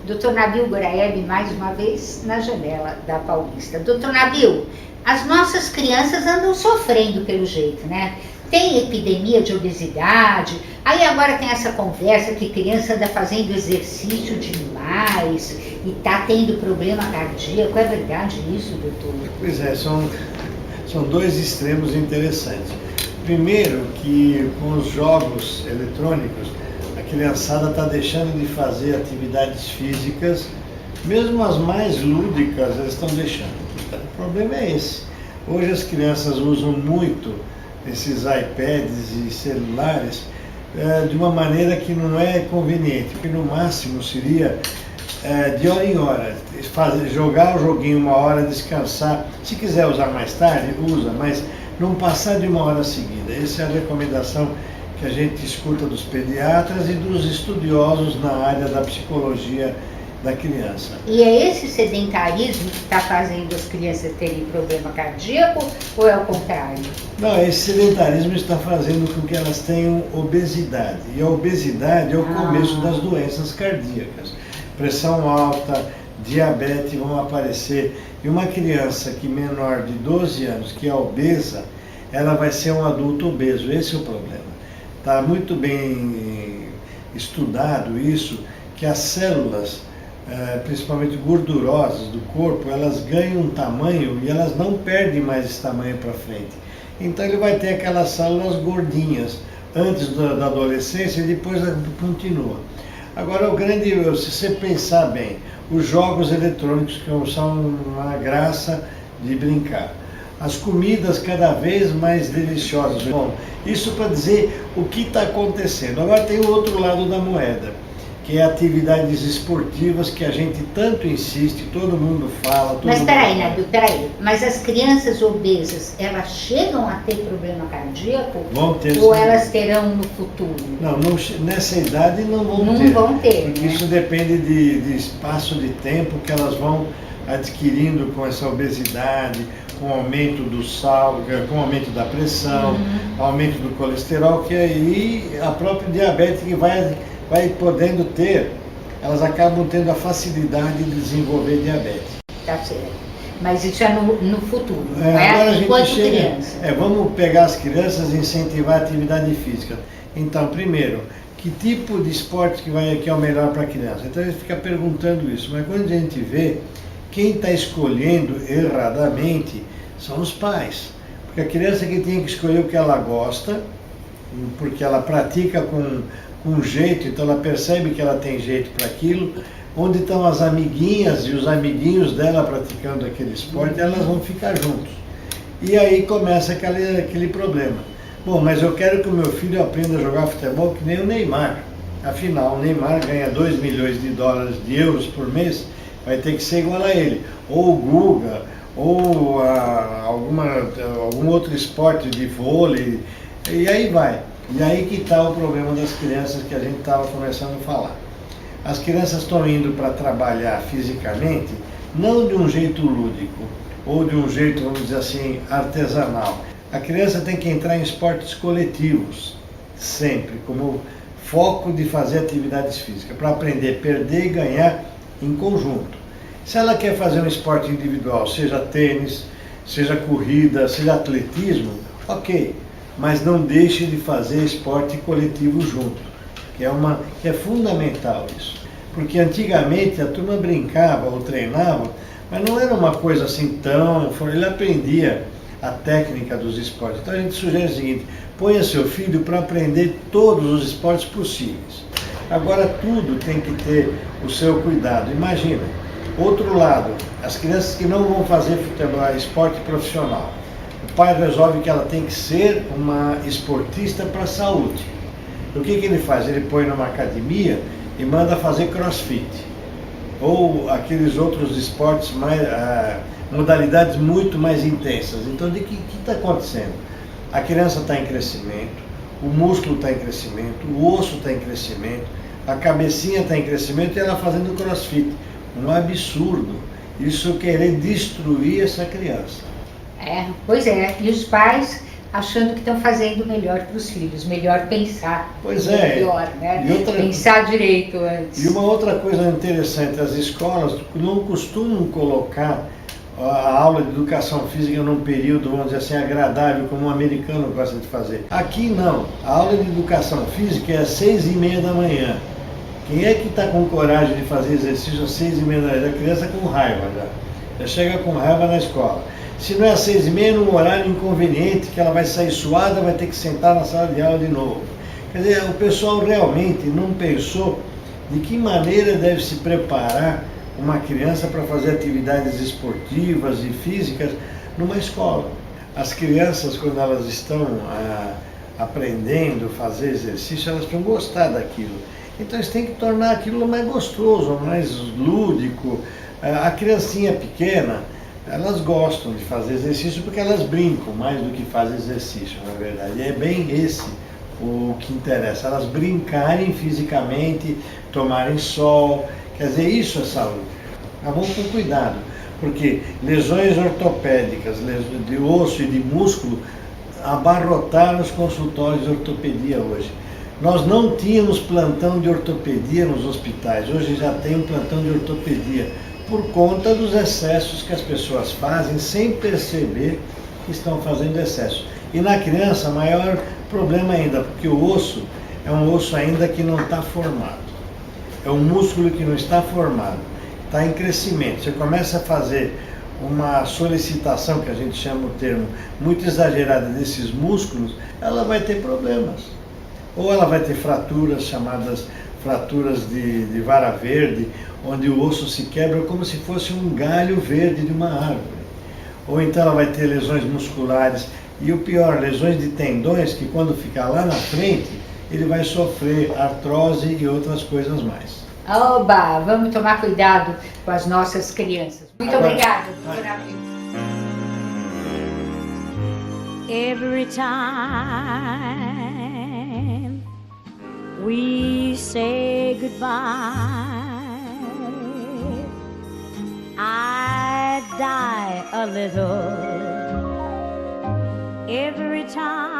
Dr. Nabil Goraeb, mais uma vez, na janela da Paulista. Dr. Nabil, as nossas crianças andam sofrendo pelo jeito, né? Tem epidemia de obesidade, aí agora tem essa conversa que criança anda fazendo exercício demais e tá tendo problema cardíaco. É verdade isso, doutor? Pois é, são dois extremos interessantes. Primeiro, que com os jogos eletrônicos, a criançada está deixando de fazer atividades físicas, mesmo as mais lúdicas, elas estão deixando. O problema é esse. Hoje as crianças usam muito esses iPads e celulares de uma maneira que não é conveniente, porque no máximo seria de hora em hora, jogar o joguinho uma hora, descansar. Se quiser usar mais tarde, usa, mas não passar de uma hora seguida. Essa é a recomendação que a gente escuta dos pediatras e dos estudiosos na área da psicologia da criança. E é esse sedentarismo que está fazendo as crianças terem problema cardíaco ou é o contrário? Não, esse sedentarismo está fazendo com que elas tenham obesidade. E a obesidade é o começo das doenças cardíacas. Pressão alta, diabetes vão aparecer. E uma criança que menor de 12 anos, que é obesa, ela vai ser um adulto obeso. Esse é o problema. Está muito bem estudado isso, que as células, principalmente gordurosas do corpo, elas ganham um tamanho e elas não perdem mais esse tamanho para frente. Então ele vai ter aquelas células gordinhas antes da adolescência e depois continua. Agora, se você pensar bem, os jogos eletrônicos que são uma graça de brincar. As comidas cada vez mais deliciosas. Bom, isso para dizer o que está acontecendo. Agora tem o outro lado da moeda, que é atividades esportivas que a gente tanto insiste, todo mundo fala. Mas peraí, Nabil, peraí. Mas as crianças obesas, elas chegam a ter problema cardíaco? Vão ter. Ou elas terão no futuro? Não, nessa idade não vão ter. Não vão ter, porque né? isso depende de espaço de tempo que elas vão adquirindo com essa obesidade, com o aumento do sal, com o aumento da pressão, aumento do colesterol, que aí a própria diabetes que vai podendo ter, elas acabam tendo a facilidade de desenvolver diabetes. Tá certo. Mas isso é no futuro, não agora é enquanto criança. Vamos pegar as crianças e incentivar a atividade física. Então, primeiro, que tipo de esporte que é o melhor para a criança? Então a gente fica perguntando isso, mas quando a gente vê, quem está escolhendo erradamente são os pais. Porque a criança que tem que escolher o que ela gosta, porque ela pratica com jeito, então ela percebe que ela tem jeito para aquilo. Onde estão as amiguinhas e os amiguinhos dela praticando aquele esporte, elas vão ficar juntos. E aí começa aquele problema. Bom, mas eu quero que o meu filho aprenda a jogar futebol que nem o Neymar. Afinal, o Neymar ganha 2 milhões de euros por mês, vai ter que ser igual a ele. Ou o Guga, ou algum outro esporte de vôlei, e aí vai. E aí que está o problema das crianças que a gente estava começando a falar. As crianças estão indo para trabalhar fisicamente, não de um jeito lúdico, ou de um jeito, vamos dizer assim, artesanal. A criança tem que entrar em esportes coletivos, sempre, como foco de fazer atividades físicas, para aprender a perder e ganhar em conjunto. Se ela quer fazer um esporte individual, seja tênis, seja corrida, seja atletismo, ok, mas não deixe de fazer esporte coletivo junto, que é fundamental isso. Porque antigamente a turma brincava ou treinava, mas não era uma coisa assim tão... Ele aprendia a técnica dos esportes. Então a gente sugere o seguinte: ponha seu filho para aprender todos os esportes possíveis. Agora tudo tem que ter o seu cuidado. Imagina, outro lado, as crianças que não vão fazer futebol, esporte profissional. O pai resolve que ela tem que ser uma esportista para a saúde. O que ele faz? Ele põe numa academia e manda fazer crossfit. Ou aqueles outros esportes, modalidades muito mais intensas. Então, o que está acontecendo? A criança está em crescimento, o músculo está em crescimento, o osso está em crescimento, a cabecinha está em crescimento e ela fazendo crossfit. Um absurdo isso querer destruir essa criança. Pois é, e os pais achando que estão fazendo o melhor para os filhos, melhor pensar. Pois é. Melhor, né? E outra... Pensar direito antes. E uma outra coisa interessante, as escolas não costumam colocar a aula de educação física num período, vamos dizer assim, agradável, como o americano gosta de fazer. Aqui não. A aula de educação física é às 6h30 da manhã. Quem é que está com coragem de fazer exercício às 6h30 da manhã? A criança com raiva já chega com raiva na escola. Se não é às 6h30, num horário inconveniente, que ela vai sair suada, vai ter que sentar na sala de aula de novo. Quer dizer, o pessoal realmente não pensou de que maneira deve se preparar uma criança para fazer atividades esportivas e físicas numa escola. As crianças, quando elas estão aprendendo a fazer exercício, elas vão gostar daquilo. Então eles têm que tornar aquilo mais gostoso, mais lúdico. A criancinha pequena, elas gostam de fazer exercício porque elas brincam mais do que fazem exercício, na verdade. E é bem esse o que interessa, elas brincarem fisicamente, tomarem sol. Quer dizer, isso é saúde. Mas vamos com cuidado, porque lesões ortopédicas, de osso e de músculo, abarrotaram os consultórios de ortopedia hoje. Nós não tínhamos plantão de ortopedia nos hospitais, hoje já tem um plantão de ortopedia, por conta dos excessos que as pessoas fazem sem perceber que estão fazendo excesso. E na criança, maior problema ainda, porque o osso é um osso ainda que não está formado. É um músculo que não está formado, está em crescimento. Você começa a fazer uma solicitação, que a gente chama o termo, muito exagerada desses músculos, ela vai ter problemas. Ou ela vai ter fraturas, chamadas fraturas de vara verde, onde o osso se quebra como se fosse um galho verde de uma árvore. Ou então ela vai ter lesões musculares, e o pior, lesões de tendões, que quando ficar lá na frente, ele vai sofrer artrose e outras coisas mais. Oba, vamos tomar cuidado com as nossas crianças. Muito obrigada, doutora Vilma. Every time we say goodbye, I die a little. Every time